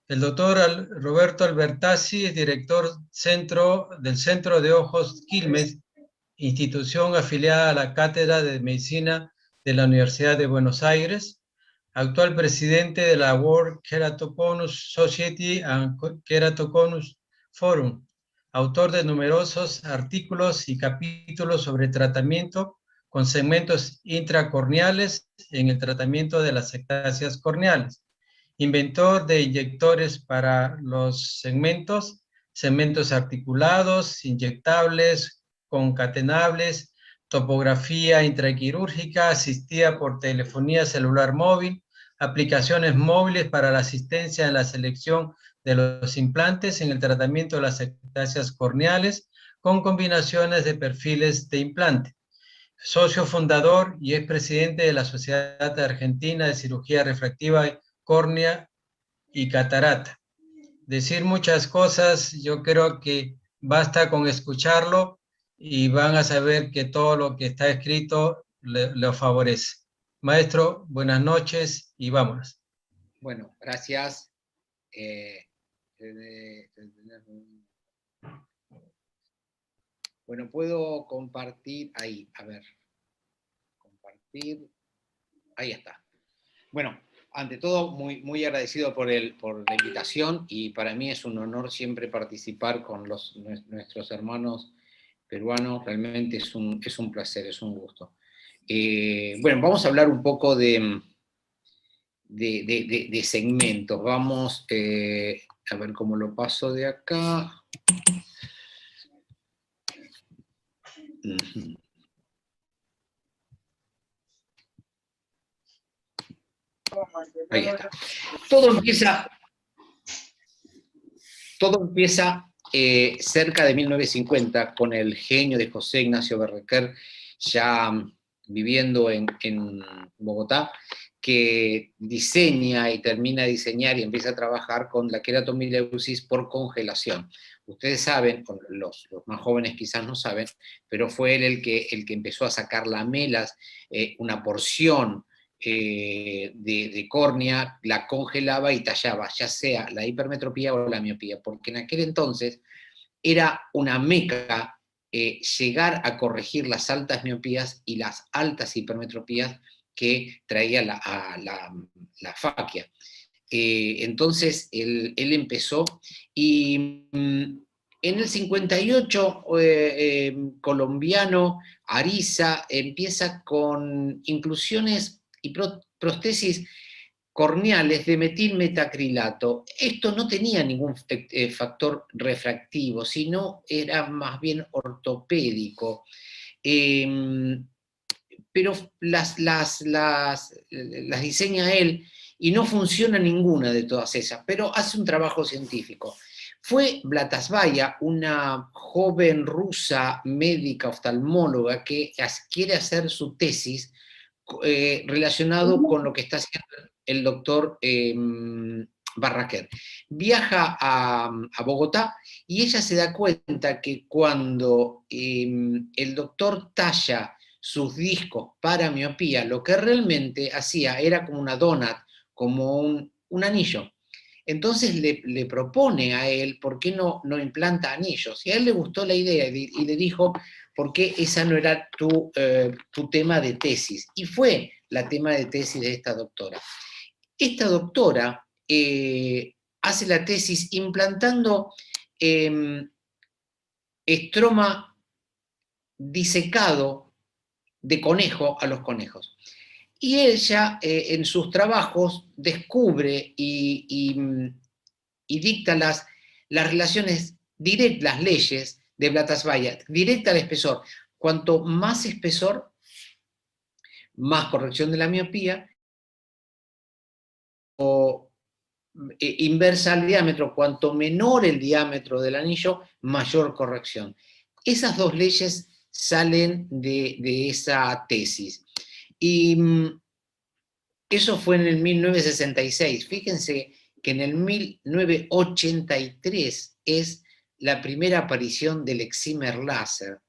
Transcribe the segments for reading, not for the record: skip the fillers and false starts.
El doctor Roberto Albertazzi es director del Centro de Ojos Quilmes, institución afiliada a la Cátedra de Medicina de la Universidad de Buenos Aires, actual presidente de la World Keratoconus Society and Keratoconus Forum, autor de numerosos artículos y capítulos sobre tratamiento con segmentos intracorneales en el tratamiento de las ectasias corneales, inventor de inyectores para los segmentos articulados, inyectables, concatenables, topografía intraquirúrgica asistida por telefonía celular móvil, aplicaciones móviles para la asistencia en la selección de los implantes en el tratamiento de las ectasias corneales con combinaciones de perfiles de implante. Socio fundador y es presidente de la Sociedad Argentina de Cirugía Refractiva, Córnea y Catarata. Decir muchas cosas, yo creo que basta con escucharlo y van a saber que todo lo que está escrito lo favorece. Maestro, buenas noches y vámonos. Bueno, gracias. Bueno, puedo compartir ahí, a ver. Compartir. Ahí está. Bueno, ante todo, muy agradecido por la invitación, y para mí es un honor siempre participar con nuestros hermanos peruanos. Realmente es un placer, es un gusto. Bueno, vamos a hablar un poco de segmentos. Vamos a ver cómo lo paso de acá. Ahí está. Todo empieza cerca de 1950 con el genio de José Ignacio Berrequer, ya viviendo en Bogotá, que diseña y termina de diseñar y empieza a trabajar con la queratomileusis por congelación. Ustedes saben, los más jóvenes quizás no saben, pero fue él el que empezó a sacar lamelas, una porción de córnea, la congelaba y tallaba, ya sea la hipermetropía o la miopía, porque en aquel entonces era una meca llegar a corregir las altas miopías y las altas hipermetropías que traía la faquia. Entonces él empezó, y en el 58 colombiano Ariza empieza con inclusiones y prótesis corneales de metilmetacrilato. Esto no tenía ningún factor refractivo, sino era más bien ortopédico. Pero las diseña él y no funciona ninguna de todas esas, pero hace un trabajo científico. Fue Blatasvaya, una joven rusa médica oftalmóloga que quiere hacer su tesis relacionado con lo que está haciendo el doctor Barraquer. Viaja a Bogotá y ella se da cuenta que cuando el doctor talla sus discos para miopía, lo que realmente hacía era como una donut, como un anillo. Entonces le propone a él por qué no implanta anillos. Y a él le gustó la idea y le dijo por qué esa no era tu tema de tesis. Y fue la tema de tesis de esta doctora. Esta doctora hace la tesis implantando estroma disecado de conejo a los conejos. Y ella, en sus trabajos, descubre y dicta las relaciones directas, las leyes de Blatasvaya, directa al espesor. Cuanto más espesor, más corrección de la miopía, o inversa al diámetro, cuanto menor el diámetro del anillo, mayor corrección. Esas dos leyes salen de esa tesis. Y eso fue en el 1966. Fíjense que en el 1983 es la primera aparición del excimer láser.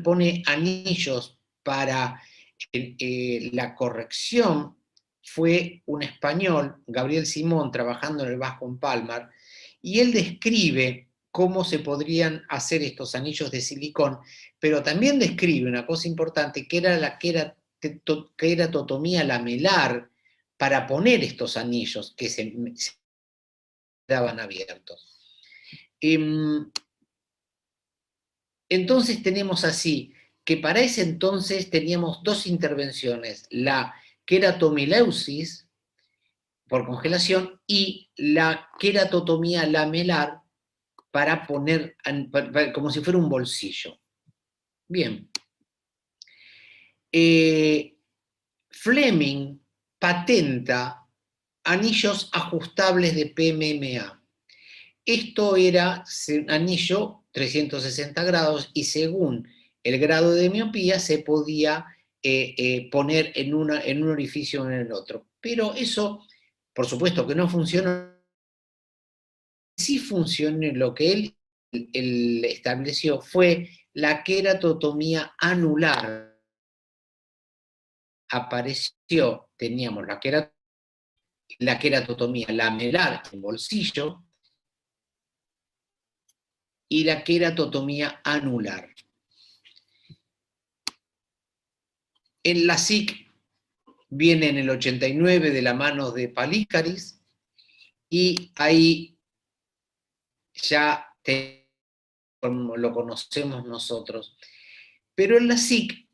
Pone anillos para la corrección fue un español, Gabriel Simón, trabajando en el Bascom Palmar, y él describe cómo se podrían hacer estos anillos de silicón, pero también describe una cosa importante, que era la queratotomía lamelar, para poner estos anillos que se quedaban abiertos. Entonces tenemos así, que para ese entonces teníamos dos intervenciones, la queratomileusis por congelación y la queratotomía lamelar para poner como si fuera un bolsillo. Bien. Fleming patenta anillos ajustables de PMMA. Esto era un anillo 360 grados y según el grado de miopía se podía poner en un orificio o en el otro. Pero eso, por supuesto que no funcionó. Sí funcionó, lo que él estableció fue la queratotomía anular. Apareció, teníamos la queratotomía lamelar en bolsillo y la queratotomía anular. En la SIC viene en el 89 de la mano de Palícaris y ahí ya lo conocemos nosotros. Pero en la SIC,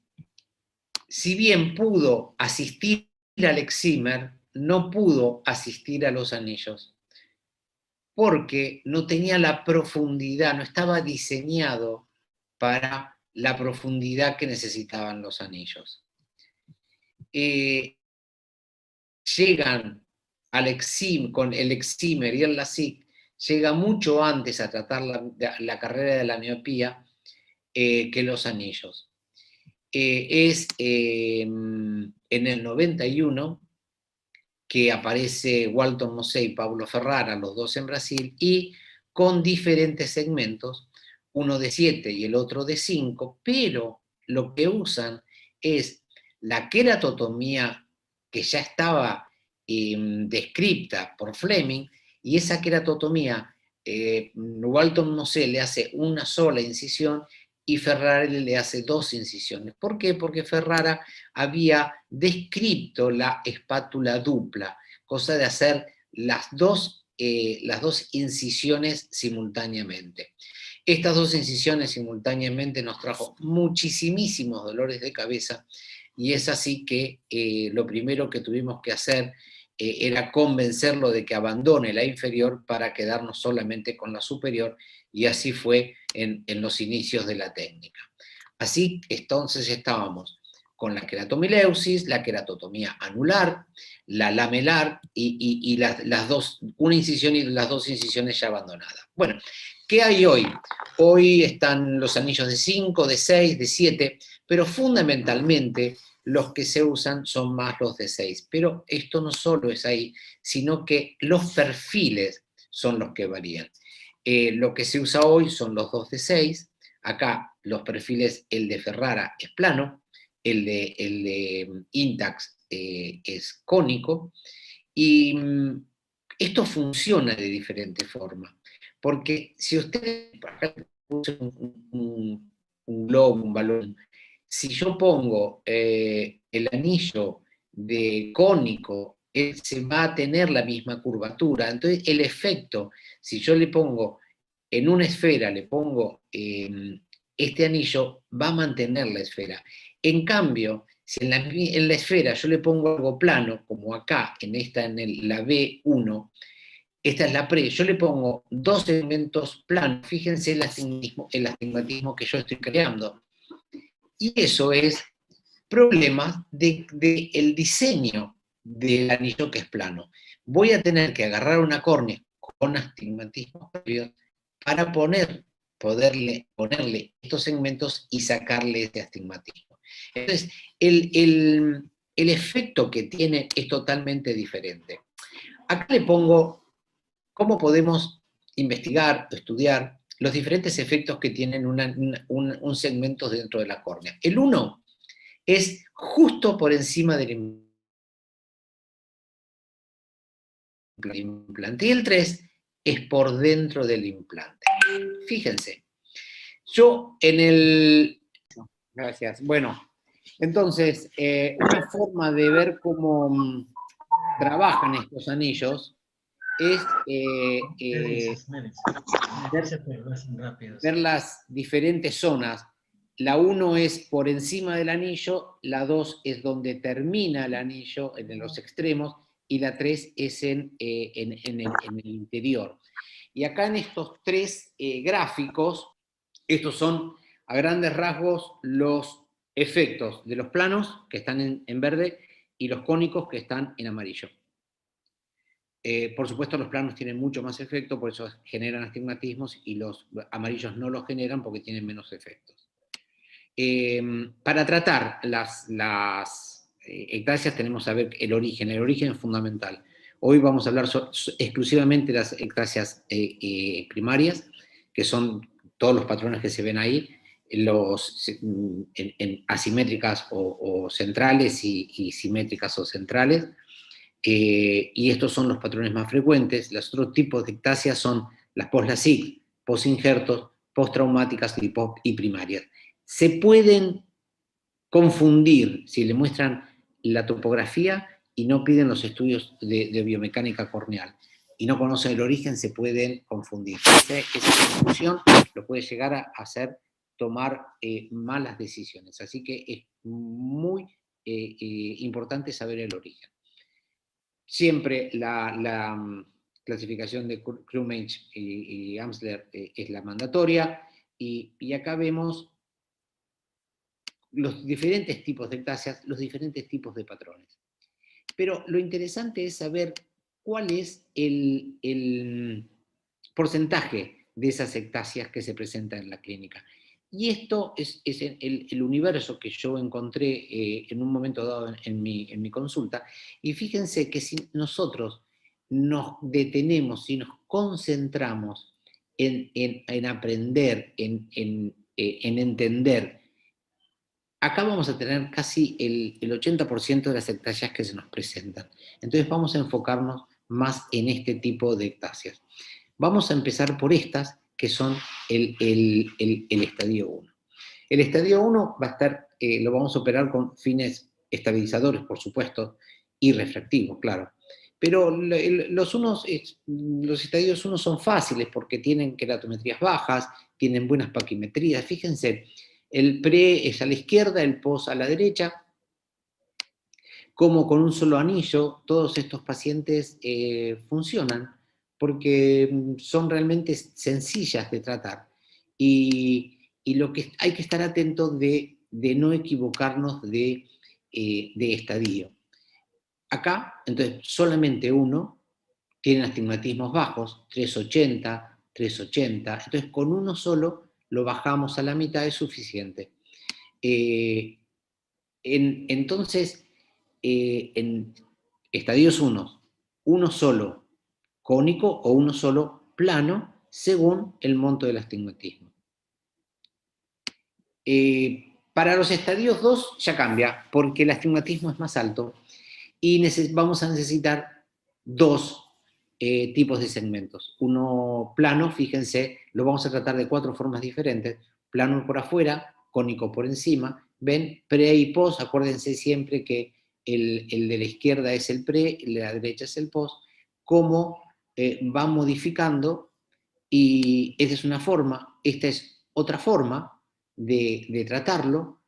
si bien pudo asistir al excimer, no pudo asistir a los anillos, porque no tenía la profundidad, no estaba diseñado para la profundidad que necesitaban los anillos. Llegan con el excimer y el LASIK, llega mucho antes a tratar la carrera de la miopía que los anillos. Es en el 91 que aparece Walton Mosé y Paulo Ferrara, los dos en Brasil, y con diferentes segmentos, uno de 7 y el otro de 5, pero lo que usan es la queratotomía que ya estaba descripta por Fleming, y esa queratotomía, Walton Mosé le hace una sola incisión y Ferrara le hace 2 incisiones. ¿Por qué? Porque Ferrara había descrito la espátula dupla, cosa de hacer las dos incisiones simultáneamente. Estas 2 incisiones simultáneamente nos trajo muchísimos dolores de cabeza, y es así que lo primero que tuvimos que hacer era convencerlo de que abandone la inferior para quedarnos solamente con la superior, y así fue en los inicios de la técnica. Así entonces estábamos con la queratomileusis, la queratotomía anular, la lamelar y las dos, una incisión y las 2 incisiones ya abandonadas. Bueno, ¿qué hay hoy? Hoy están los anillos de 5, de 6, de 7, pero fundamentalmente los que se usan son más los de 6. Pero esto no solo es ahí, sino que los perfiles son los que varían. Lo que se usa hoy son los 2 de 6, acá los perfiles, el de Ferrara es plano, el de Intax es cónico, y esto funciona de diferente forma, porque si usted puso un globo, un balón, si yo pongo el anillo de cónico, se va a tener la misma curvatura, entonces el efecto, si yo le pongo en una esfera, le pongo este anillo, va a mantener la esfera. En cambio, si en la esfera yo le pongo algo plano, como acá, en la B1, esta es la pre, yo le pongo 2 segmentos planos, fíjense el astigmatismo que yo estoy creando. Y eso es problema del diseño del anillo que es plano. Voy a tener que agarrar una córnea con astigmatismo previo para poderle ponerle estos segmentos y sacarle este astigmatismo. Entonces, el efecto que tiene es totalmente diferente. Acá le pongo cómo podemos investigar, estudiar los diferentes efectos que tienen un segmento dentro de la córnea. El uno es justo por encima del implante. Y el 3 es por dentro del implante. Fíjense, yo en el... Gracias. Bueno, entonces, una forma de ver cómo trabajan estos anillos es ver las diferentes zonas. La 1 es por encima del anillo, la 2 es donde termina el anillo, en los extremos, y la 3 es en el interior. Y acá en estos 3 gráficos, estos son a grandes rasgos los efectos de los planos, que están en verde, y los cónicos, que están en amarillo. Por supuesto, los planos tienen mucho más efecto, por eso generan astigmatismos, y los amarillos no los generan porque tienen menos efectos. Para tratar las ectasias tenemos que saber el origen es fundamental. Hoy vamos a hablar exclusivamente de las ectasias primarias, que son todos los patrones que se ven ahí, en asimétricas o centrales y simétricas o centrales. Y estos son los patrones más frecuentes. Los otros tipos de ectasias son las post-LASIK, post-injertos, post-traumáticas y primarias. Se pueden confundir si le muestran la topografía y no piden los estudios de biomecánica corneal y no conocen el origen, se pueden confundir. Esa confusión lo puede llegar a hacer tomar malas decisiones. Así que es muy importante saber el origen. Siempre la clasificación de Krummeich y Amsler es la mandatoria, y acá vemos los diferentes tipos de ectasias, los diferentes tipos de patrones. Pero lo interesante es saber cuál es el porcentaje de esas ectasias que se presentan en la clínica. Y esto es el universo que yo encontré en un momento dado en mi consulta. Y fíjense que si nosotros nos detenemos, si nos concentramos en aprender, en entender, acá vamos a tener casi el 80% de las ectasias que se nos presentan. Entonces vamos a enfocarnos más en este tipo de ectasias. Vamos a empezar por estas, que son el estadio 1. El estadio 1 va a estar, lo vamos a operar con fines estabilizadores, por supuesto, y refractivos, claro. Pero los estadios 1 son fáciles porque tienen queratometrías bajas, tienen buenas paquimetrías. Fíjense, el pre es a la izquierda, el post a la derecha. Como con un solo anillo todos estos pacientes funcionan, porque son realmente sencillas de tratar. Y lo que hay que estar atento de no equivocarnos de estadio. Acá, entonces, solamente uno tiene astigmatismos bajos, 380, 380. Entonces, con uno solo lo bajamos a la mitad, es suficiente. Entonces, en estadios 1, uno solo cónico o uno solo plano, según el monto del astigmatismo. Para los estadios 2 ya cambia, porque el astigmatismo es más alto y vamos a necesitar 2 tipos de segmentos. Uno plano, fíjense, lo vamos a tratar de 4 formas diferentes: plano por afuera, cónico por encima. Ven, pre y post, acuérdense siempre que el de la izquierda es el pre, el de la derecha es el post. Cómo va modificando, y esta es una forma, esta es otra forma de tratarlo.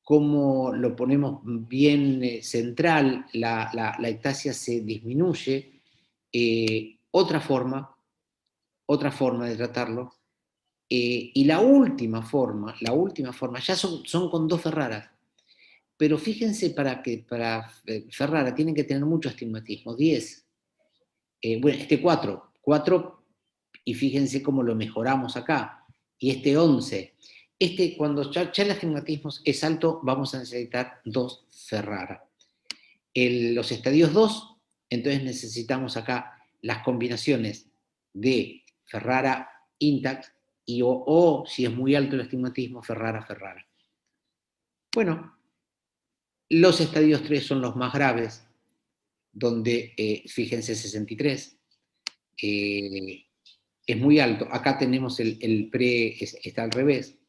Cómo lo ponemos bien central, la ectasia se disminuye. Otra forma de tratarlo. Y la última forma, ya son con 2 Ferraras. Pero fíjense, para Ferrara tienen que tener mucho astigmatismo, 10. Bueno, 4, y fíjense cómo lo mejoramos acá. Y 11. Cuando ya el astigmatismo es alto, vamos a necesitar 2 Ferrara. Los estadios 2, entonces necesitamos acá las combinaciones de Ferrara Intact o si es muy alto el astigmatismo, Ferrara. Bueno, los estadios 3 son los más graves. donde, fíjense, 63, es muy alto. Acá tenemos el pre, está al revés,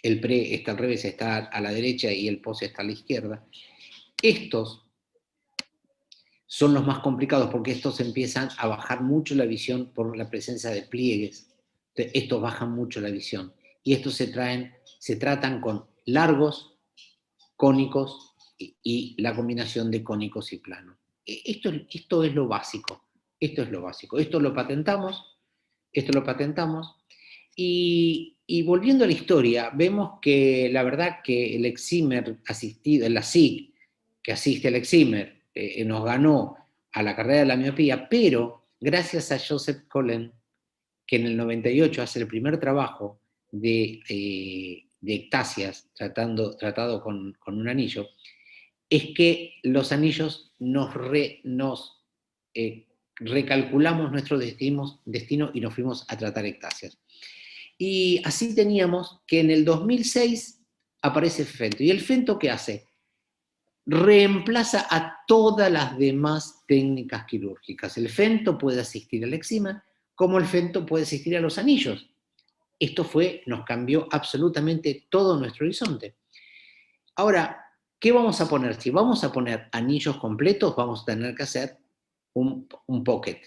el pre está al revés, está a la derecha y el post está a la izquierda. Estos son los más complicados porque estos empiezan a bajar mucho la visión por la presencia de pliegues. Entonces, estos bajan mucho la visión. Y estos se tratan con largos, cónicos y la combinación de cónicos y planos. Esto es lo básico. Esto es lo básico. Esto lo patentamos. Y volviendo a la historia, vemos que la verdad que el Excimer asistido, la SIG, que asiste al Excimer, nos ganó a la carrera de la miopía, pero gracias a Joseph Cullen, que en el 98 hace el primer trabajo de ectasias tratado con un anillo, es que los anillos nos recalculamos nuestro destino y nos fuimos a tratar ectasias. Y así teníamos que en el 2006 aparece Fento. ¿Y el Fento qué hace? Reemplaza a todas las demás técnicas quirúrgicas. El Fento puede asistir al eczema, como el Fento puede asistir a los anillos. Esto nos cambió absolutamente todo nuestro horizonte. Ahora, ¿qué vamos a poner? Si vamos a poner anillos completos, vamos a tener que hacer un pocket.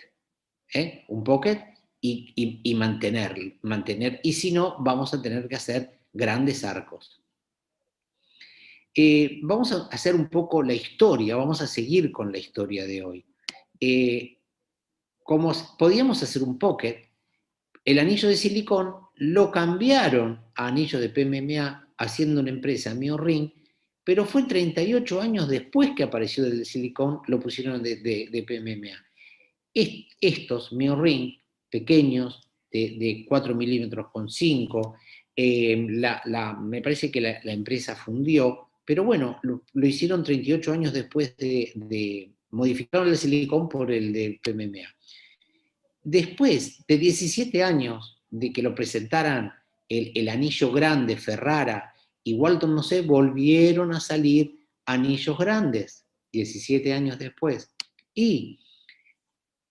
Un pocket y mantener. Y si no, vamos a tener que hacer grandes arcos. Vamos a hacer un poco la historia, vamos a seguir con la historia de hoy. Como podíamos hacer un pocket, el anillo de silicón lo cambiaron a anillo de PMMA haciendo una empresa, MioRing, pero fue 38 años después que apareció el de silicón, lo pusieron de PMMA. Estos MioRing pequeños, de 4 milímetros con 5, me parece que la empresa fundió, pero bueno, lo hicieron 38 años después modificaron el silicón por el de PMMA. Después de 17 años de que lo presentaran el anillo grande, Ferrara y Walton, no sé, volvieron a salir anillos grandes, 17 años después. Y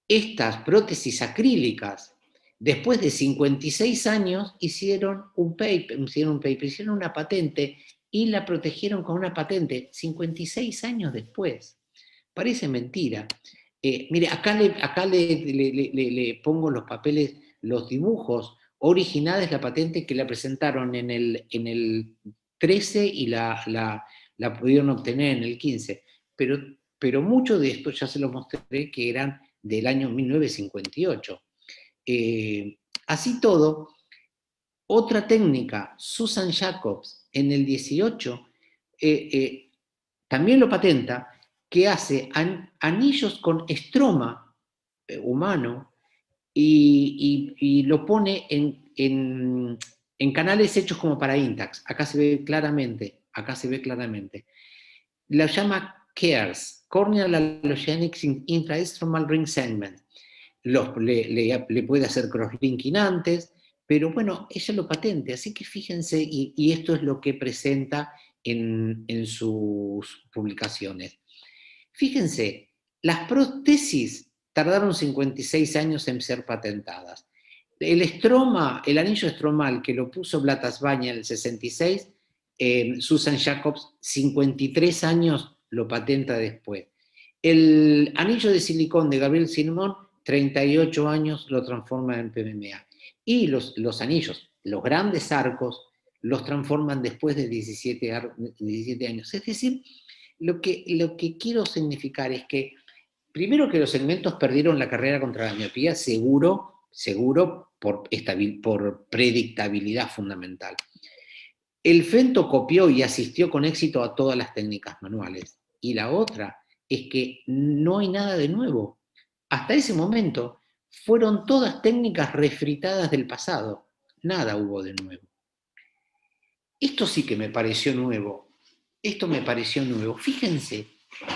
estas prótesis acrílicas, después de 56 años, hicieron una patente y la protegieron con una patente 56 años después. Parece mentira. Mire, acá le pongo los papeles, los dibujos originales, la patente que la presentaron en el 13 y la pudieron obtener en el 15. Pero mucho de esto ya se los mostré que eran del año 1958. Así todo, otra técnica, Susan Jacobs, en el 18, también lo patenta, que hace anillos con estroma humano y lo pone en canales hechos como para Intacs. Acá se ve claramente. La llama CARES, Corneal Allogenic Intraestromal Ring Segment. Le puede hacer crosslinking antes, pero bueno, ella lo patente, así que fíjense, y esto es lo que presenta en sus publicaciones. Fíjense, las prótesis tardaron 56 años en ser patentadas. El anillo estromal que lo puso Blatasvania en el 66, Susan Jacobs, 53 años lo patenta después. El anillo de silicón de Gabriel Simon, 38 años lo transforma en PMMA. Y los anillos, los grandes arcos, los transforman después de 17 años. Es decir, lo que quiero significar es que, primero, que los segmentos perdieron la carrera contra la miopía, seguro por predictabilidad fundamental. El Fento copió y asistió con éxito a todas las técnicas manuales. Y la otra es que no hay nada de nuevo. Hasta ese momento fueron todas técnicas refritadas del pasado. Nada hubo de nuevo. Esto sí que me pareció nuevo. Fíjense,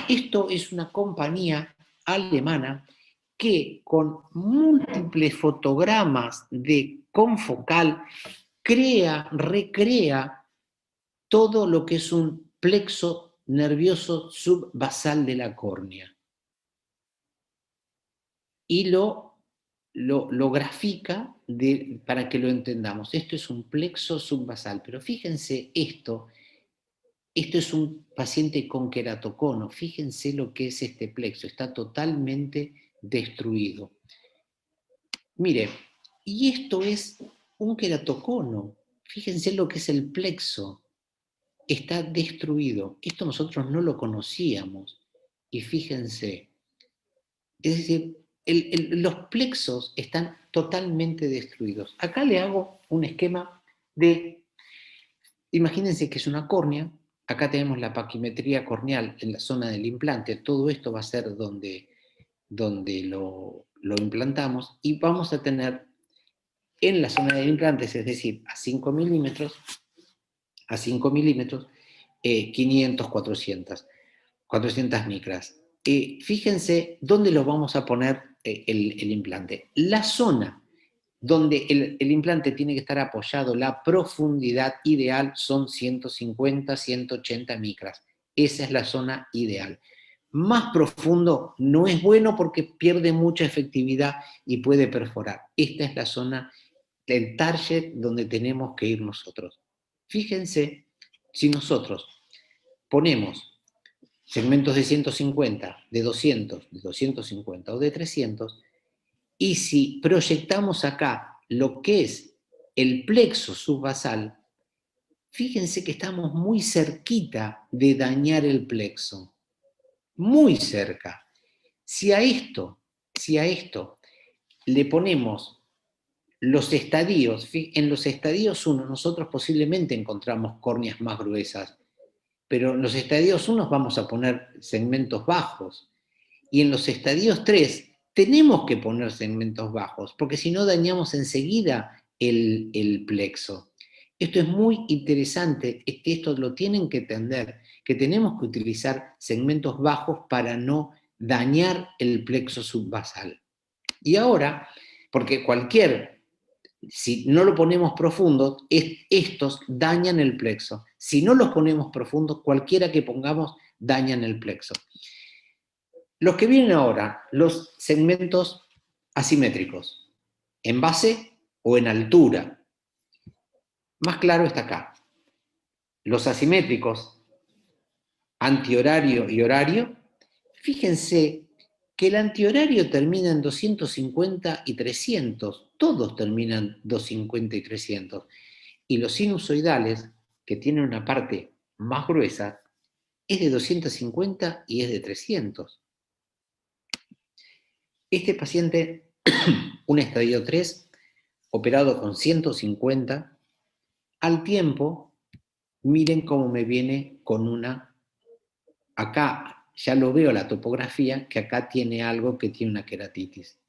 esto es una compañía alemana que con múltiples fotogramas de confocal recrea todo lo que es un plexo nervioso subbasal de la córnea. y lo grafica para que lo entendamos. Esto es un plexo subbasal, pero fíjense esto es un paciente con queratocono, fíjense lo que es este plexo, está totalmente destruido. Mire, y esto es un queratocono, fíjense lo que es el plexo, está destruido, esto nosotros no lo conocíamos, y fíjense, es decir, los plexos están totalmente destruidos. Acá le hago un esquema de, imagínense que es una córnea, acá tenemos la paquimetría corneal en la zona del implante, todo esto va a ser donde lo implantamos, y vamos a tener en la zona del implante, es decir, a 5 milímetros, 500, 400 micras. Fíjense dónde lo vamos a poner el implante. La zona donde el implante tiene que estar apoyado, la profundidad ideal son 150, 180 micras. Esa es la zona ideal. Más profundo no es bueno porque pierde mucha efectividad y puede perforar. Esta es la zona, el target donde tenemos que ir nosotros. Fíjense, si nosotros ponemos segmentos de 150, de 200, de 250 o de 300, y si proyectamos acá lo que es el plexo subbasal, fíjense que estamos muy cerquita de dañar el plexo, muy cerca. Si a esto le ponemos los estadios, en los estadios 1 nosotros posiblemente encontramos córneas más gruesas, pero en los estadios 1 vamos a poner segmentos bajos, y en los estadios 3 tenemos que poner segmentos bajos, porque si no dañamos enseguida el plexo. Esto es muy interesante, esto lo tienen que entender, que tenemos que utilizar segmentos bajos para no dañar el plexo subbasal. Y ahora, porque si no lo ponemos profundo, estos dañan el plexo. Si no los ponemos profundos, cualquiera que pongamos dañan el plexo. Los que vienen ahora, los segmentos asimétricos, en base o en altura. Más claro está acá. Los asimétricos, antihorario y horario, fíjense que el antihorario termina en 250 y 300, todos terminan 250 y 300, y los sinusoidales, que tienen una parte más gruesa, es de 250 y es de 300. Este paciente, un estadio 3, operado con 150, al tiempo, miren cómo me viene con una, acá ya lo veo la topografía, que acá tiene algo que tiene una queratitis.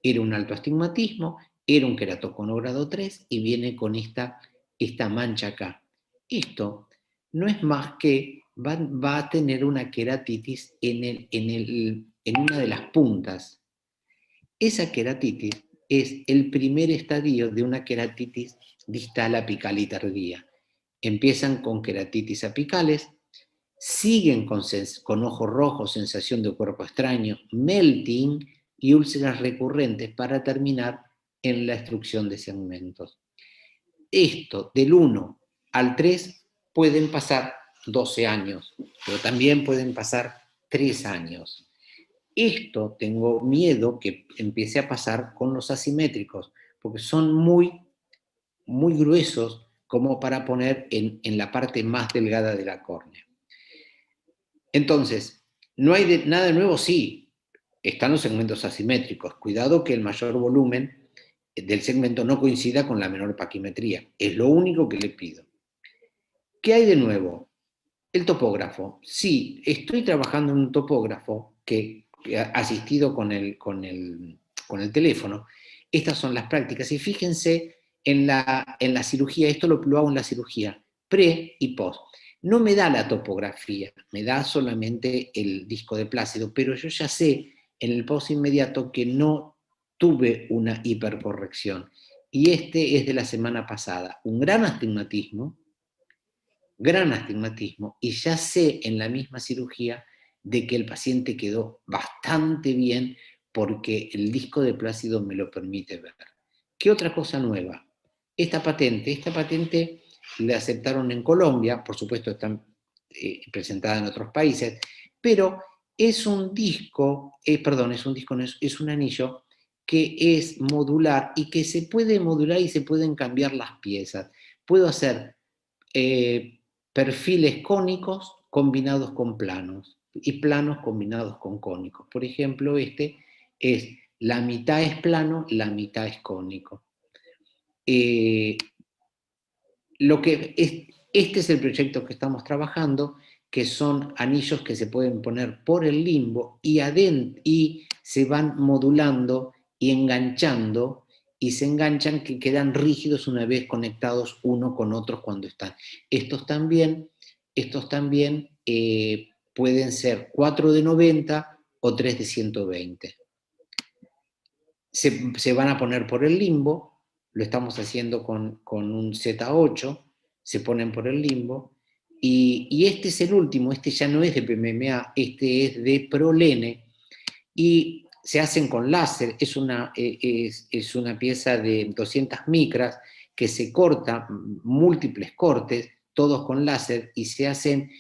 Era un alto astigmatismo, era un queratocono grado 3 y viene con esta mancha acá. Esto no es más que va a tener una queratitis en una de las puntas. Esa queratitis es el primer estadio de una queratitis distal apical y tardía. Empiezan con queratitis apicales, siguen con ojos rojos, sensación de cuerpo extraño, melting y úlceras recurrentes para terminar en la extrusión de segmentos. Esto, del 1 al 3, pueden pasar 12 años, pero también pueden pasar 3 años. Esto tengo miedo que empiece a pasar con los asimétricos, porque son muy, muy gruesos como para poner en la parte más delgada de la córnea. Entonces, ¿no hay nada de nuevo? Sí, están los segmentos asimétricos. Cuidado que el mayor volumen del segmento no coincida con la menor paquimetría. Es lo único que le pido. ¿Qué hay de nuevo? El topógrafo. Sí, estoy trabajando en un topógrafo que asistido con el teléfono. Estas son las prácticas. Y fíjense en la cirugía, esto lo hago en la cirugía, pre y post. No me da la topografía, me da solamente el disco de Plácido, pero yo ya sé en el post inmediato que no tuve una hipercorrección. Y este es de la semana pasada. Un gran astigmatismo, y ya sé en la misma cirugía de que el paciente quedó bastante bien porque el disco de Plácido me lo permite ver. ¿Qué otra cosa nueva? Esta patente la aceptaron en Colombia, por supuesto está presentada en otros países, pero es un disco, es un anillo que es modular y que se puede modular y se pueden cambiar las piezas. Puedo hacer perfiles cónicos combinados con planos y planos combinados con cónicos. Por ejemplo, la mitad es plano, la mitad es cónico. Este es el proyecto que estamos trabajando, que son anillos que se pueden poner por el limbo y se van modulando y enganchando, y se enganchan que quedan rígidos una vez conectados uno con otros cuando están. Estos también pueden ser 4 de 90 o 3 de 120. Se van a poner por el limbo, lo estamos haciendo con un Z8, se ponen por el limbo, y este es el último, este ya no es de PMMA, este es de Prolene, y se hacen con láser, es una pieza de 200 micras que se corta, múltiples cortes, todos con láser, y se hacen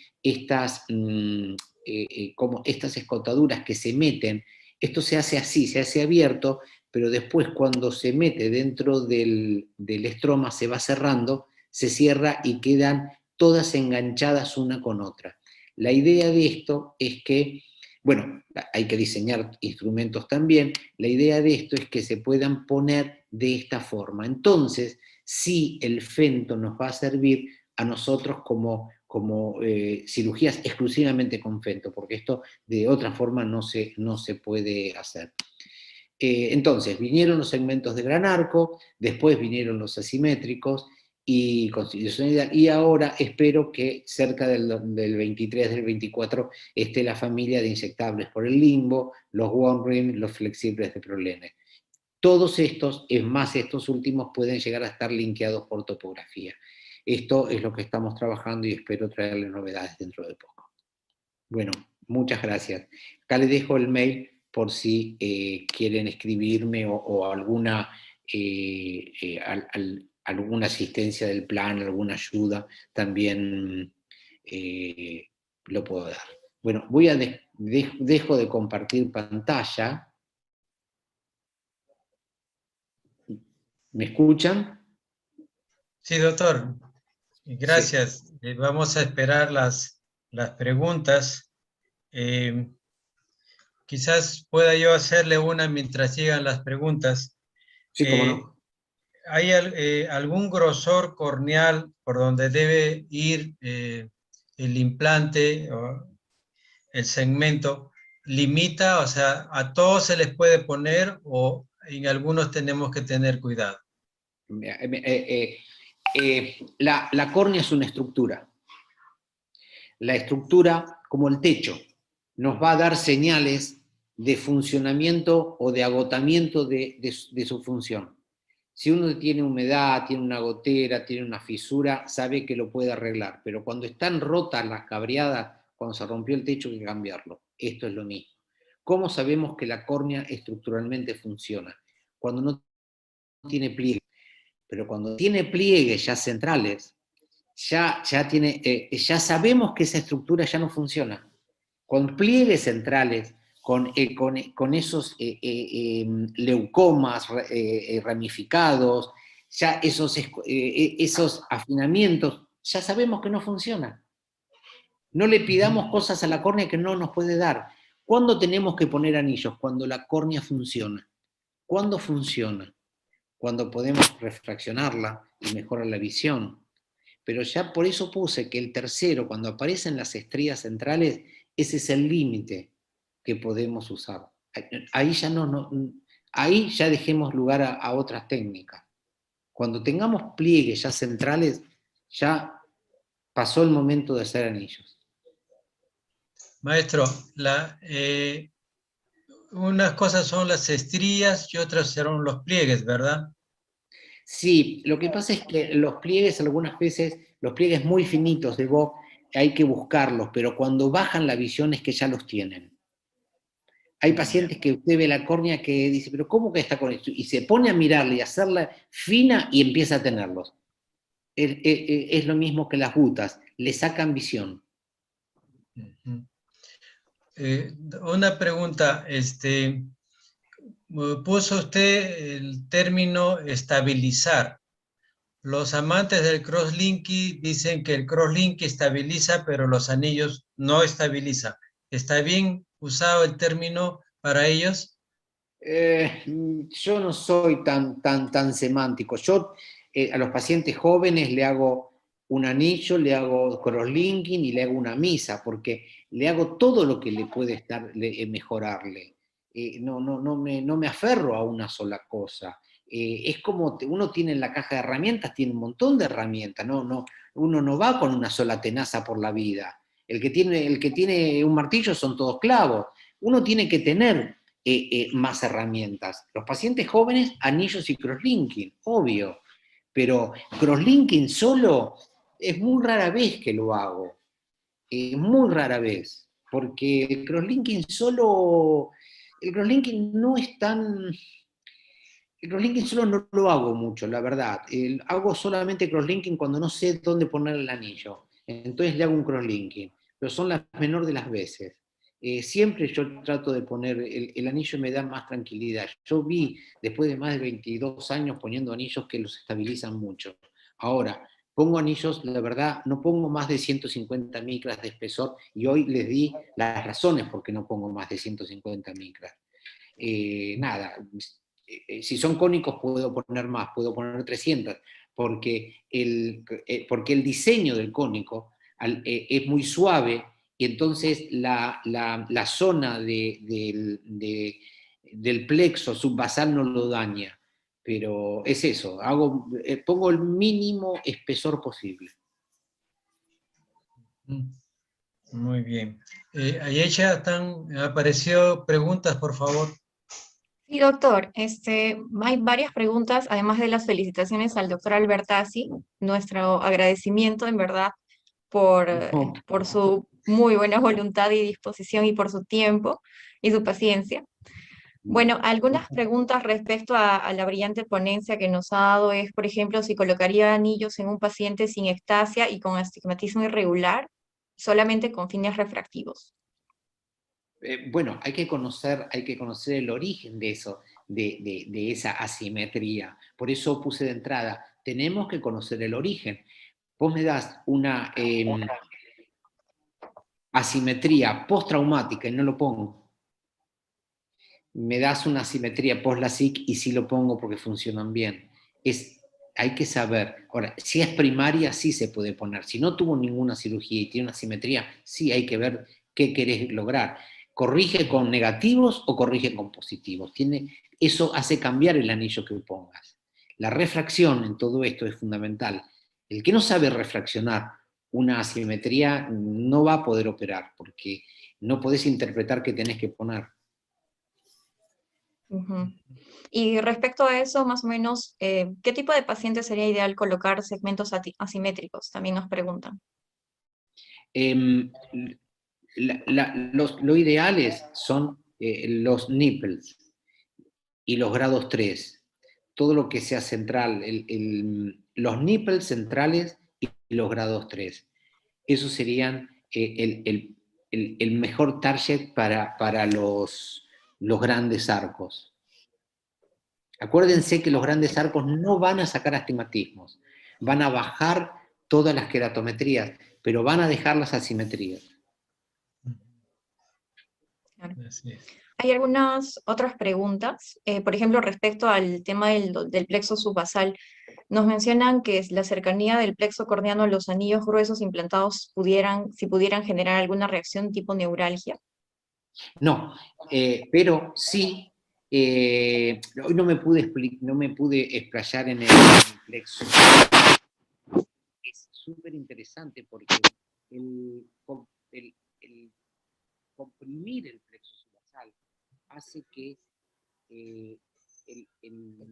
como estas escotaduras que se meten. Esto se hace así, se hace abierto, pero después cuando se mete dentro del estroma se va cerrando, se cierra y quedan todas enganchadas una con otra. La idea de esto es que, bueno, hay que diseñar instrumentos también, la idea de esto es que se puedan poner de esta forma. Entonces, sí, el fento nos va a servir a nosotros como cirugías exclusivamente con fento, porque esto de otra forma no se puede hacer. Entonces, vinieron los segmentos de gran arco, después vinieron los asimétricos y constitucionalidad, y ahora espero que cerca del 23, del 24, esté la familia de inyectables por el limbo, los one ring, los flexibles de Prolene. Todos estos, es más, estos últimos pueden llegar a estar linkeados por topografía. Esto es lo que estamos trabajando y espero traerles novedades dentro de poco. Bueno, muchas gracias. Acá les dejo el mail por si quieren escribirme o alguna, alguna asistencia del plan, alguna ayuda, también lo puedo dar. Bueno, dejo de compartir pantalla. ¿Me escuchan? Sí, doctor. Gracias. Sí. Vamos a esperar las preguntas. Quizás pueda yo hacerle una mientras llegan las preguntas. Sí, cómo no. ¿Hay algún grosor corneal por donde debe ir el implante o el segmento? ¿Limita? O sea, ¿a todos se les puede poner o en algunos tenemos que tener cuidado? La córnea es una estructura. La estructura, como el techo, nos va a dar señales de funcionamiento o de agotamiento de su función. Si uno tiene humedad, tiene una gotera, tiene una fisura, sabe que lo puede arreglar, pero cuando están rotas las cabreadas, cuando se rompió el techo hay que cambiarlo. Esto es lo mismo. ¿Cómo sabemos que la córnea estructuralmente funciona? Cuando no tiene pliegues. Pero cuando tiene pliegues ya centrales, ya sabemos que esa estructura ya no funciona. Con pliegues centrales, con esos leucomas ramificados, ya esos afinamientos, ya sabemos que no funciona. No le pidamos cosas a la córnea que no nos puede dar. ¿Cuándo tenemos que poner anillos? Cuando la córnea funciona. ¿Cuándo funciona? Cuando podemos refraccionarla y mejorar la visión. Pero ya por eso puse que el tercero, cuando aparecen las estrías centrales, ese es el límite que podemos usar. Ahí ya ahí ya dejemos lugar a otras técnicas. Cuando tengamos pliegues ya centrales, ya pasó el momento de hacer anillos. Maestro, unas cosas son las estrías y otras serán los pliegues, ¿verdad? Sí, lo que pasa es que los pliegues algunas veces, los pliegues muy finitos de Vogt, hay que buscarlos, pero cuando bajan la visión es que ya los tienen. Hay pacientes que usted ve la córnea que dice, pero ¿cómo que está con esto? Y se pone a mirarla y a hacerla fina y empieza a tenerlos. Es lo mismo que las gutas, le sacan visión. Ujú. Una pregunta, puso usted el término estabilizar. Los amantes del crosslinking dicen que el crosslinking estabiliza, pero los anillos no estabiliza. ¿Está bien usado el término para ellos? Yo no soy tan semántico. Yo a los pacientes jóvenes le hago un anillo, le hago crosslinking y le hago una misa, porque le hago todo lo que le puede estar mejorarle. No me aferro a una sola cosa. Es como uno tiene en la caja de herramientas, tiene un montón de herramientas, uno no va con una sola tenaza por la vida. El que tiene un martillo son todos clavos. Uno tiene que tener más herramientas. Los pacientes jóvenes, anillos y crosslinking, obvio, pero crosslinking solo es muy rara vez que lo hago, muy rara vez, porque el crosslinking no es tan, el crosslinking solo no lo hago mucho, la verdad. Hago solamente crosslinking cuando no sé dónde poner el anillo. Entonces le hago un crosslinking, pero son las menor de las veces. Siempre yo trato de poner el anillo y me da más tranquilidad. Yo vi, después de más de 22 años poniendo anillos, que los estabilizan mucho. Ahora, pongo anillos, la verdad, no pongo más de 150 micras de espesor, y hoy les di las razones por qué no pongo más de 150 micras. Nada, si son cónicos puedo poner más, puedo poner 300, porque el diseño del cónico es muy suave, y entonces la zona del plexo subbasal no lo daña. Pero es eso, pongo el mínimo espesor posible. Mm, muy bien. Ayecha, han aparecido preguntas, por favor. Sí, doctor, hay varias preguntas, además de las felicitaciones al doctor Albertazzi, nuestro agradecimiento en verdad No, por su muy buena voluntad y disposición y por su tiempo y su paciencia. Bueno, algunas preguntas respecto a la brillante ponencia que nos ha dado es, por ejemplo, si colocaría anillos en un paciente sin ectasia y con astigmatismo irregular, solamente con fines refractivos. bueno, hay que conocer el origen de eso, de esa asimetría. Por eso puse de entrada, tenemos que conocer el origen. Vos me das una asimetría postraumática y no lo pongo. Me das una asimetría post-LASIK y sí lo pongo porque funcionan bien. Hay que saber. Ahora, si es primaria, sí se puede poner. Si no tuvo ninguna cirugía y tiene una asimetría, sí hay que ver qué querés lograr. ¿Corrige con negativos o corrige con positivos? Eso hace cambiar el anillo que pongas. La refracción en todo esto es fundamental. El que no sabe refraccionar una asimetría no va a poder operar, porque no podés interpretar qué tenés que poner. Ujú. Y respecto a eso, más o menos, ¿qué tipo de paciente sería ideal colocar segmentos asimétricos? También nos preguntan. Eh, lo ideales son los nipples y los grados 3, todo lo que sea central, los nipples centrales y los grados 3. Esos serían el mejor target para los grandes arcos. Acuérdense que los grandes arcos no van a sacar astigmatismos, van a bajar todas las queratometrías, pero van a dejar las asimetrías. Claro. Así es. Hay algunas otras preguntas, por ejemplo, respecto al tema del plexo subbasal. Nos mencionan que la cercanía del plexo corneano a los anillos gruesos implantados si pudieran generar alguna reacción tipo neuralgia. No, pero sí, hoy no me pude explayar en el plexo. Es súper interesante porque el, el comprimir el plexo subasal hace que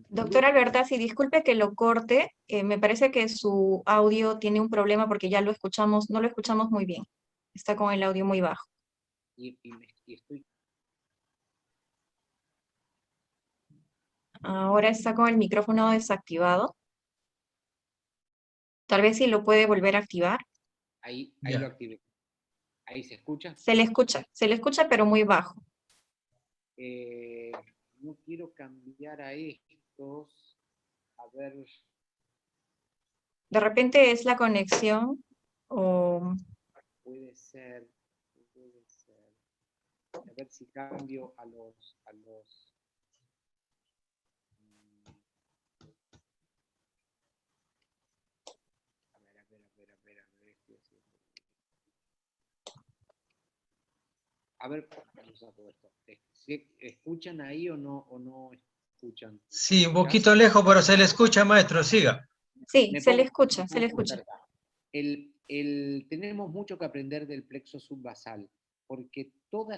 Doctor Albertazzi, disculpe que lo corte, me parece que su audio tiene un problema porque ya lo escuchamos, no lo escuchamos muy bien. Está con el audio muy bajo. y estoy Ahora está con el micrófono desactivado. Tal vez si lo puede volver a activar. Ahí Ya. lo activé. ¿Ahí se escucha? Se le escucha, pero muy bajo. No quiero cambiar a estos. A ver. De repente es la conexión o... Puede ser. A ver si cambio a los. A ver, vamos a todo esto. ¿Sí escuchan ahí o no escuchan? Sí, un poquito lejos, pero se le escucha, maestro, siga. Sí, Me se le pongo- escucha, me se le pongo escucha. cerca. Tenemos mucho que aprender del plexo subbasal, porque toda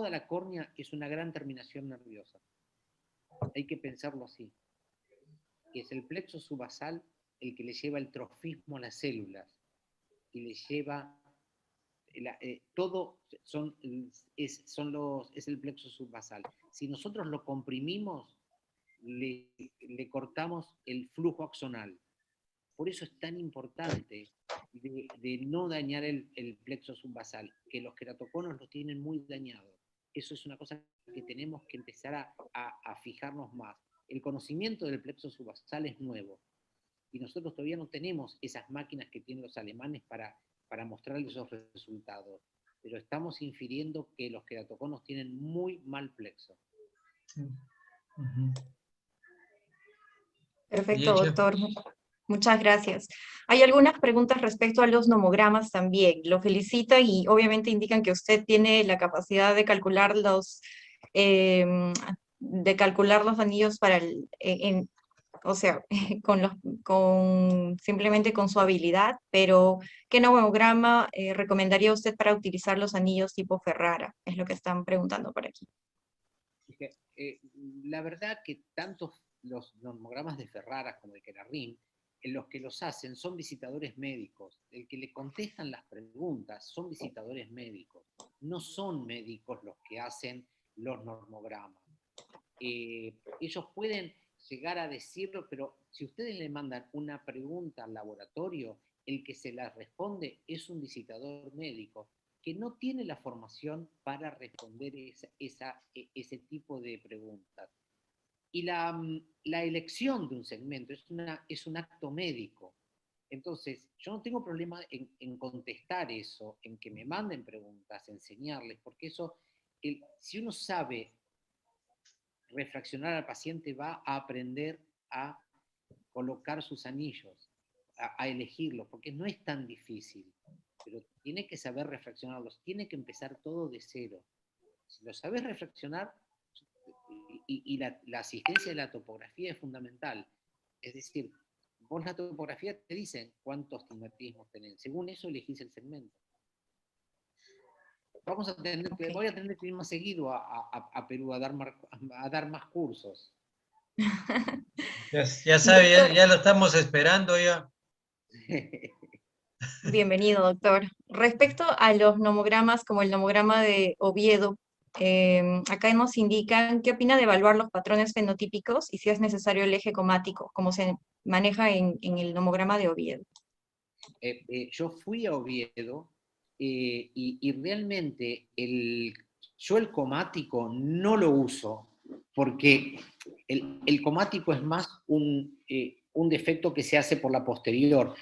la córnea es una gran terminación nerviosa. Hay que pensarlo así. Que es el plexo subbasal el que le lleva el trofismo a las células y le lleva todo es el plexo subbasal. Si nosotros lo comprimimos, le cortamos el flujo axonal. Por eso es tan importante de no dañar el plexo subbasal, que los queratoconos los tienen muy dañados. Eso es una cosa que tenemos que empezar a fijarnos más. El conocimiento del plexo subbasal es nuevo y nosotros todavía no tenemos esas máquinas que tienen los alemanes para mostrarles esos resultados. Pero estamos infiriendo que los queratoconos tienen muy mal plexo. Perfecto, doctor. Muchas gracias. Hay algunas preguntas respecto a los nomogramas también. Lo felicita y obviamente indican que usted tiene la capacidad de calcular los anillos para o sea, simplemente con su habilidad, pero ¿qué nomograma recomendaría usted para utilizar los anillos tipo Ferrara? Es lo que están preguntando por aquí. La verdad que tanto los nomogramas de Ferrara como de Kerarrin, los que los hacen son visitadores médicos. El que le contestan las preguntas son visitadores médicos. No son médicos los que hacen los nomogramas. Ellos pueden llegar a decirlo, pero si ustedes le mandan una pregunta al laboratorio, el que se la responde es un visitador médico que no tiene la formación para responder ese tipo de preguntas. Y la elección de un segmento es un acto médico. Entonces, yo no tengo problema en contestar eso, en que me manden preguntas, enseñarles, porque eso, si uno sabe refraccionar al paciente, va a aprender a colocar sus anillos, a elegirlos, porque no es tan difícil, pero tiene que saber refraccionarlos, tiene que empezar todo de cero. Si lo sabes refraccionar, y la asistencia de la topografía es fundamental. Es decir, vos la topografía te dicen cuántos astigmatismos tenés. Según eso elegís el segmento. Voy a tener que ir más seguido a Perú a dar más cursos. Ya sabe, ya lo estamos esperando ya. Bienvenido, doctor. Respecto a los nomogramas, como el nomograma de Oviedo, acá nos indican qué opina de evaluar los patrones fenotípicos y si es necesario el eje comático, como se maneja en el nomograma de Oviedo. Yo fui a Oviedo y realmente yo el comático no lo uso porque el comático es más un defecto que se hace por la posterior.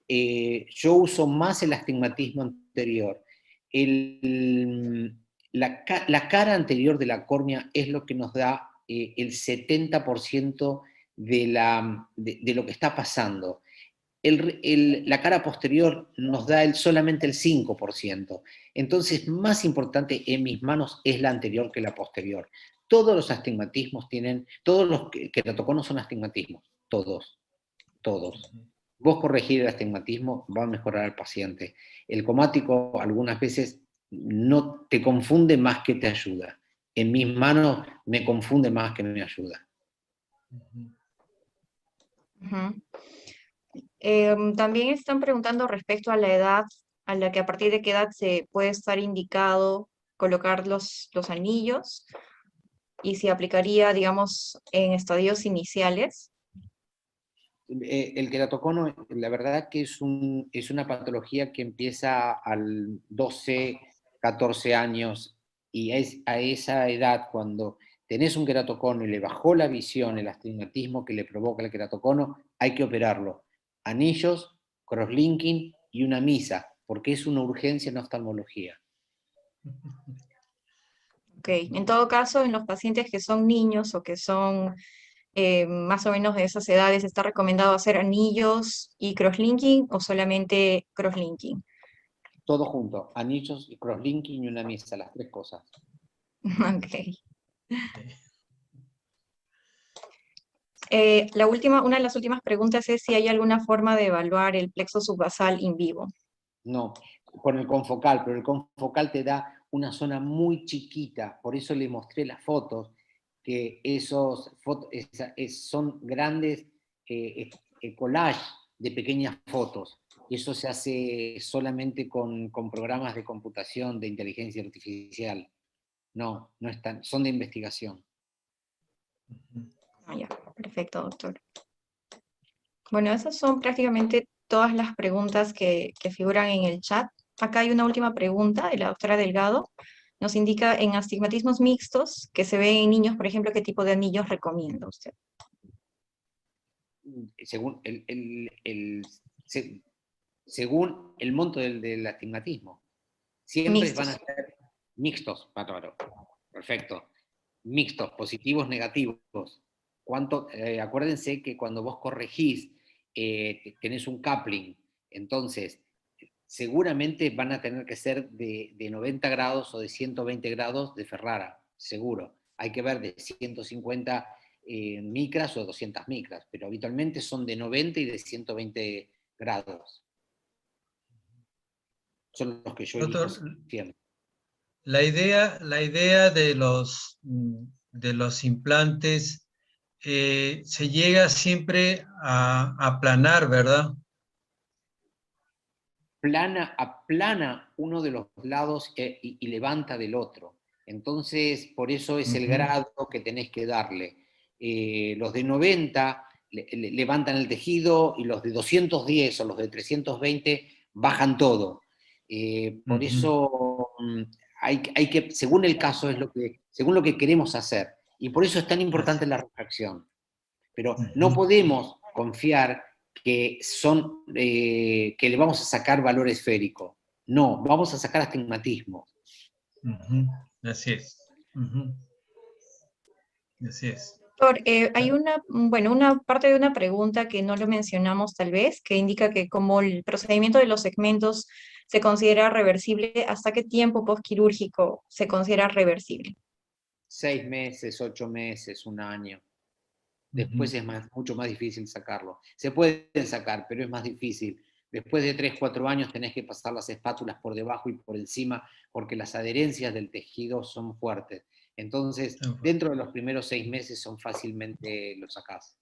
Yo uso más el astigmatismo anterior. La cara anterior de la córnea es lo que nos da el 70% de lo que está pasando. La cara posterior nos da solamente el 5%. Entonces, más importante en mis manos es la anterior que la posterior. Todos los astigmatismos todos los queratoconos son astigmatismos, todos. Vos corregir el astigmatismo va a mejorar al paciente. El comático algunas veces no te confunde más que te ayuda. En mis manos me confunde más que me ayuda. También están preguntando respecto a la edad, a la que a partir de qué edad se puede estar indicado colocar los anillos. y si aplicaría, digamos, en estadios iniciales. El queratocono, la verdad que es una patología que empieza al 12, 14 años, y a esa edad, cuando tenés un queratocono y le bajó la visión, el astigmatismo que le provoca el queratocono, hay que operarlo. Anillos, crosslinking y una misa, porque es una urgencia en oftalmología. Ok, en todo caso, en los pacientes que son niños o que son más o menos de esas edades, ¿está recomendado hacer anillos y crosslinking o solamente crosslinking? Todo junto, anillos y crosslinking y una misa, las tres cosas. Ok. Una de las últimas preguntas es si hay alguna forma de evaluar el plexo subbasal in vivo. No, con el confocal, pero el confocal te da una zona muy chiquita, por eso le mostré las fotos, que son grandes collage de pequeñas fotos, y eso se hace solamente con programas de computación, de inteligencia artificial. No están, son de investigación. Ah, ya, perfecto, doctor. Bueno, esas son prácticamente todas las preguntas que figuran en el chat. Acá hay una última pregunta de la doctora Delgado. Nos indica en astigmatismos mixtos que se ven en niños, por ejemplo, ¿qué tipo de anillos recomienda usted? Según el monto del astigmatismo. Siempre Mixtos. van a ser mixtos, bárbaro. Perfecto. Mixtos, positivos, negativos. Acuérdense que cuando vos corregís, tenés un coupling, entonces seguramente van a tener que ser de 90 grados o de 120 grados de Ferrara, seguro. Hay que ver de 150 micras o 200 micras, pero habitualmente son de 90 y de 120 grados. Son los que yo elijo siempre. La idea de los implantes se llega siempre a aplanar, ¿verdad? Aplana uno de los lados y levanta del otro. Entonces, por eso es el grado que tenés que darle. Los de 90 levantan el tejido y los de 210 o los de 320 bajan todo. Por eso hay que, según el caso, según lo que queremos hacer. Y por eso es tan importante la refracción. Pero no podemos confiar que le vamos a sacar valor esférico. No, vamos a sacar astigmatismo. Así es. Así es. Doctor, hay una parte de una pregunta que no lo mencionamos tal vez, que indica que como el procedimiento de los segmentos se considera reversible, ¿hasta qué tiempo postquirúrgico se considera reversible? 6 meses, 8 meses, 1 año. Después es mucho más difícil sacarlo. Se pueden sacar, pero es más difícil. Después de 3, 4 años tenés que pasar las espátulas por debajo y por encima, porque las adherencias del tejido son fuertes. Entonces, dentro de los primeros 6 meses son fácilmente lo sacás.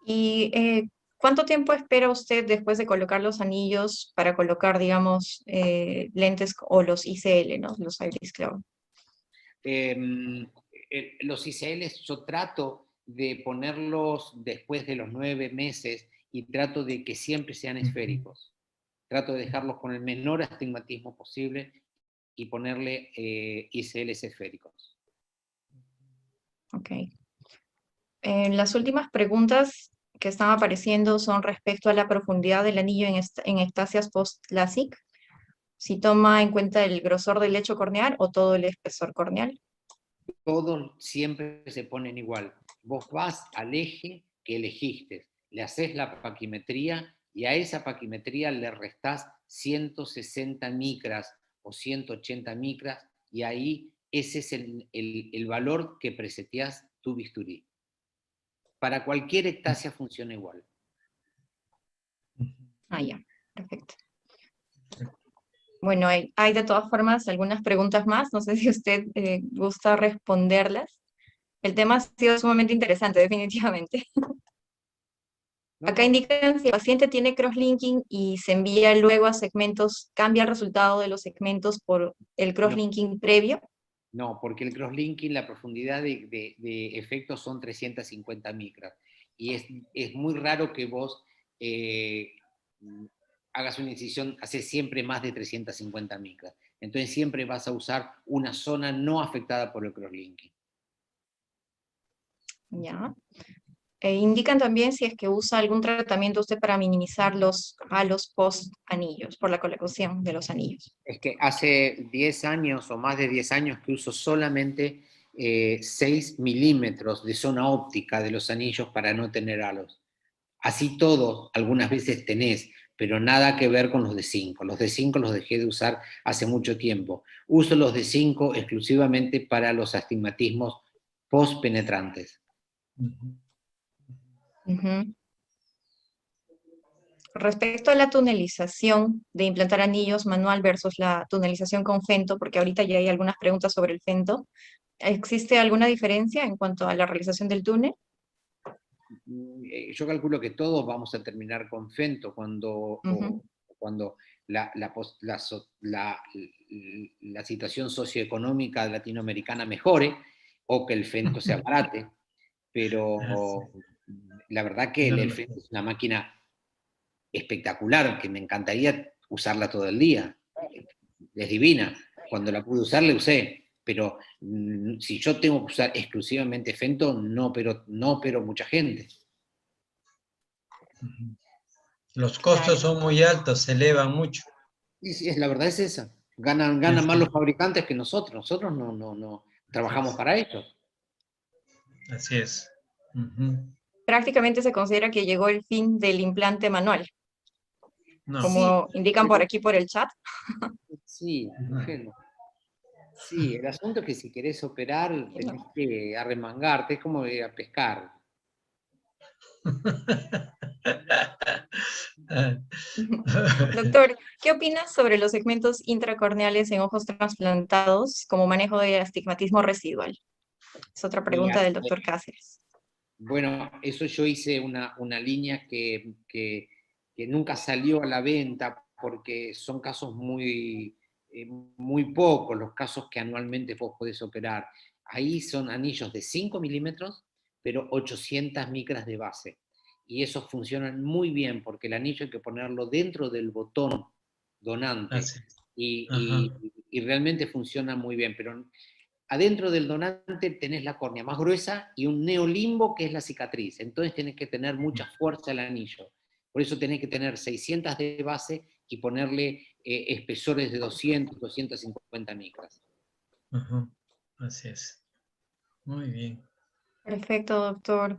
¿Y cuánto tiempo espera usted después de colocar los anillos para colocar, digamos, lentes o los ICL, ¿no? Los Iris Cloud? Los ICL yo trato de ponerlos después de los 9 meses y trato de que siempre sean esféricos. Trato de dejarlos con el menor astigmatismo posible y ponerle ICLs esféricos. Ok. Las últimas preguntas que están apareciendo son respecto a la profundidad del anillo en ectasias post-LASIK. Si toma en cuenta el grosor del lecho corneal o todo el espesor corneal. Todos siempre se ponen igual. Vos vas al eje que elegiste, le haces la paquimetría y a esa paquimetría le restás 160 micras o 180 micras y ahí ese es el valor que preseteás tu bisturí. Para cualquier ectasia funciona igual. Ah, ya, perfecto. Bueno, hay de todas formas algunas preguntas más, no sé si usted gusta responderlas. El tema ha sido sumamente interesante, definitivamente. Acá indican si el paciente tiene crosslinking y se envía luego a segmentos, ¿cambia el resultado de los segmentos por el crosslinking previo? No, porque el crosslinking, la profundidad de efectos son 350 micras. Y es muy raro que vos hagas una incisión, haces siempre más de 350 micras. Entonces siempre vas a usar una zona no afectada por el crosslinking. ¿Ya? Indican también si es que usa algún tratamiento usted para minimizar los halos post-anillos, por la colocación de los anillos. Es que hace 10 años o más de 10 años que uso solamente 6 milímetros de zona óptica de los anillos para no tener halos. Así todo, algunas veces tenés, pero nada que ver con los de 5. Los de 5 los dejé de usar hace mucho tiempo. Uso los de 5 exclusivamente para los astigmatismos post-penetrantes. Ujú. Respecto a la tunelización de implantar anillos manual versus la tunelización con fento, porque ahorita ya hay algunas preguntas sobre el fento, ¿existe alguna diferencia en cuanto a la realización del túnel? Yo calculo que todos vamos a terminar con fento cuando la situación socioeconómica latinoamericana mejore o que el fento se abarate, pero la verdad que el fento es una máquina espectacular, que me encantaría usarla todo el día. Es divina. Cuando la pude usar, la usé. Pero si yo tengo que usar exclusivamente fento, no opero mucha gente. Los costos son muy altos, se elevan mucho. Y la verdad es esa. Ganan más los fabricantes que nosotros. Nosotros no trabajamos para ellos. Así es. Prácticamente se considera que llegó el fin del implante manual, No. como indican por aquí por el chat. Sí, sí, el asunto es que si querés operar, tenés que arremangarte, es como ir a pescar. Doctor, ¿qué opinas sobre los segmentos intracorneales en ojos trasplantados como manejo de astigmatismo residual? Es otra pregunta del doctor Cáceres. Bueno, eso yo hice una línea que nunca salió a la venta porque son casos muy pocos los casos que anualmente vos podés operar. Ahí son anillos de 5 milímetros, pero 800 micras de base. Y esos funcionan muy bien porque el anillo hay que ponerlo dentro del botón donante y realmente funciona muy bien. Pero adentro del donante tenés la córnea más gruesa y un neolimbo que es la cicatriz. Entonces tenés que tener mucha fuerza al anillo. Por eso tenés que tener 600 de base y ponerle espesores de 200, 250 micras. Así es. Muy bien. Perfecto, doctor.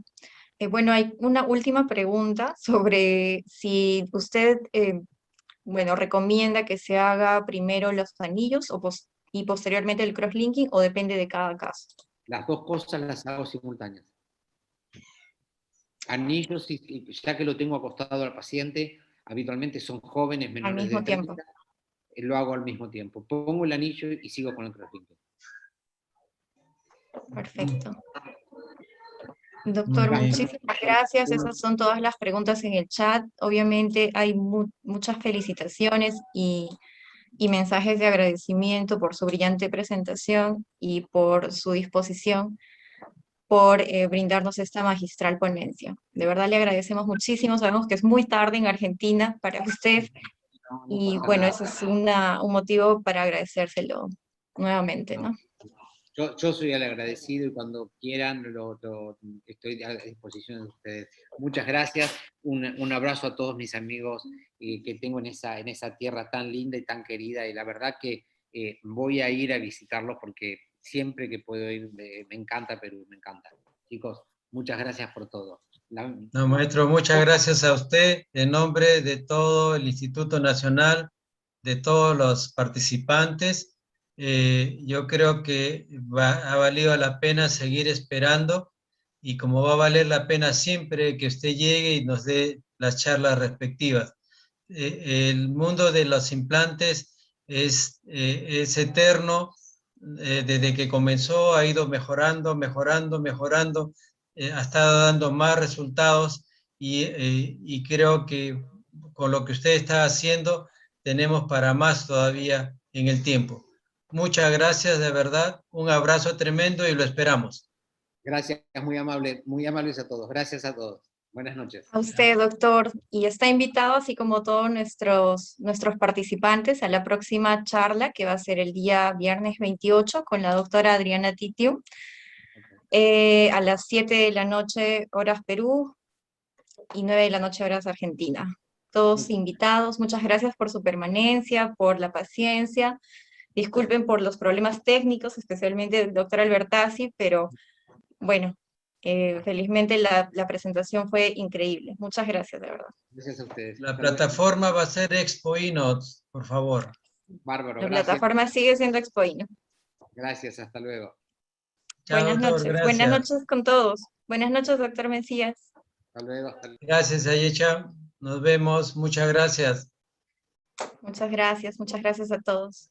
Bueno, hay una última pregunta sobre si usted, recomienda que se haga primero los anillos y posteriormente el crosslinking, o depende de cada caso. Las dos cosas las hago simultáneas. Anillos, ya que lo tengo acostado al paciente, habitualmente son jóvenes menores de 30, lo hago al mismo tiempo. Pongo el anillo y sigo con el crosslinking. Perfecto. Doctor, muchísimas gracias. Esas son todas las preguntas en el chat. Obviamente hay muchas felicitaciones y mensajes de agradecimiento por su brillante presentación y por su disposición por brindarnos esta magistral ponencia. De verdad le agradecemos muchísimo. Sabemos que es muy tarde en Argentina para usted y bueno, eso es un motivo para agradecérselo nuevamente, ¿no? Yo soy el agradecido y cuando quieran estoy a disposición de ustedes. Muchas gracias, un abrazo a todos mis amigos que tengo en esa tierra tan linda y tan querida, y la verdad que voy a ir a visitarlos porque siempre que puedo ir me encanta Perú, me encanta. Chicos, muchas gracias por todo. No, maestro, muchas gracias a usted en nombre de todo el Instituto Nacional, de todos los participantes. Yo creo que ha valido la pena seguir esperando, y como va a valer la pena siempre que usted llegue y nos dé las charlas respectivas. El mundo de los implantes es eterno. Desde que comenzó ha ido mejorando, ha estado dando más resultados, y creo que con lo que usted está haciendo tenemos para más todavía en el tiempo. Muchas gracias, de verdad. Un abrazo tremendo y lo esperamos. Gracias, muy amables a todos. Gracias a todos. Buenas noches. A usted, doctor, y está invitado, así como todos nuestros participantes, a la próxima charla, que va a ser el día viernes 28, con la doctora Adriana Titiu, a las 7 de la noche, horas Perú, y 9 de la noche, horas Argentina. Todos invitados, muchas gracias por su permanencia, por la paciencia. Disculpen por los problemas técnicos, especialmente del doctor Albertazzi, pero bueno, felizmente la presentación fue increíble. Muchas gracias, de verdad. Gracias a ustedes. La plataforma va a ser Expo Inox, por favor. Bárbaro, La gracias. plataforma sigue siendo Expoino. Gracias, hasta luego. Chao, Buenas doctor, noches, gracias. buenas noches con todos. Buenas noches, doctor Mencías. Hasta luego. Hasta luego. Gracias, Ayecha. Nos vemos. Muchas gracias. Muchas gracias a todos.